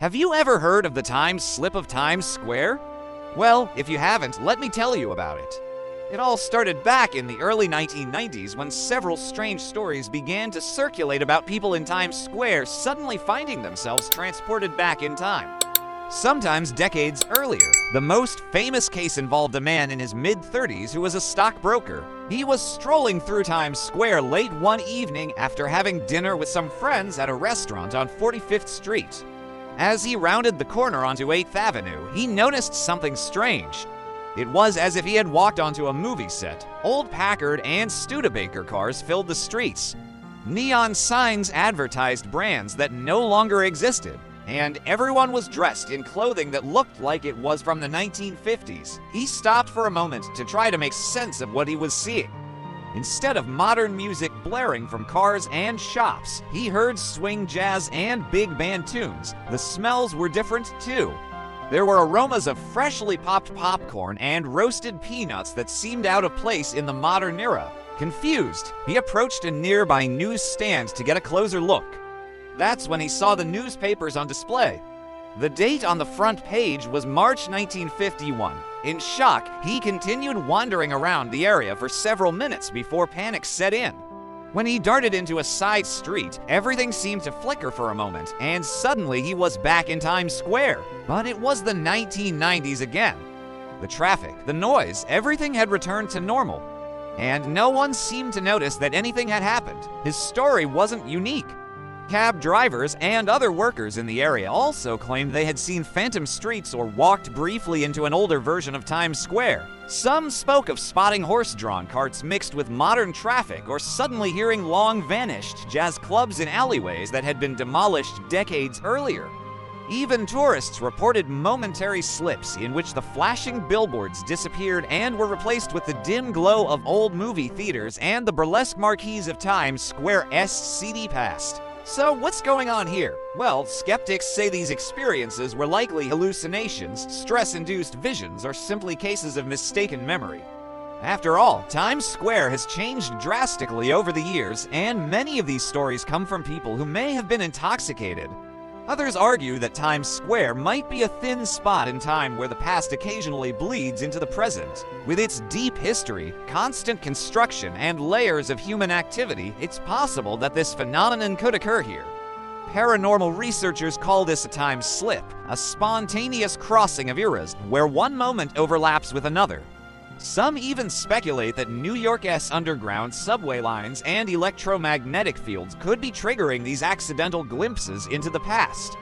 Have you ever heard of the time slip of Times Square? Well, if you haven't, let me tell you about it. It all started back in the early 1990s when several strange stories began to circulate about people in Times Square suddenly finding themselves transported back in time. Sometimes decades earlier, the most famous case involved a man in his mid-30s who was a stockbroker. He was strolling through Times Square late one evening after having dinner with some friends at a restaurant on 45th Street. As he rounded the corner onto 8th Avenue, he noticed something strange. It was as if he had walked onto a movie set. Old Packard and Studebaker cars filled the streets. Neon signs advertised brands that no longer existed, and everyone was dressed in clothing that looked like it was from the 1950s. He stopped for a moment to try to make sense of what he was seeing. Instead of modern music blaring from cars and shops, he heard swing jazz and big band tunes. The smells were different too. There were aromas of freshly popped popcorn and roasted peanuts that seemed out of place in the modern era. Confused, he approached a nearby newsstand to get a closer look. That's when he saw the newspapers on display. The date on the front page was March 1951. In shock, he continued wandering around the area for several minutes before panic set in. When he darted into a side street, everything seemed to flicker for a moment, and suddenly he was back in Times Square. But it was the 1990s again. The traffic, the noise, everything had returned to normal. And no one seemed to notice that anything had happened. His story wasn't unique. Cab drivers and other workers in the area also claimed they had seen phantom streets or walked briefly into an older version of Times Square. Some spoke of spotting horse-drawn carts mixed with modern traffic or suddenly hearing long-vanished jazz clubs in alleyways that had been demolished decades earlier. Even tourists reported momentary slips in which the flashing billboards disappeared and were replaced with the dim glow of old movie theaters and the burlesque marquees of Times Square's seedy past. So what's going on here? Well, skeptics say these experiences were likely hallucinations, stress-induced visions, or simply cases of mistaken memory. After all, Times Square has changed drastically over the years, and many of these stories come from people who may have been intoxicated. Others argue that Times Square might be a thin spot in time where the past occasionally bleeds into the present. With its deep history, constant construction, and layers of human activity, it's possible that this phenomenon could occur here. Paranormal researchers call this a time slip, a spontaneous crossing of eras where one moment overlaps with another. Some even speculate that New York's underground subway lines and electromagnetic fields could be triggering these accidental glimpses into the past.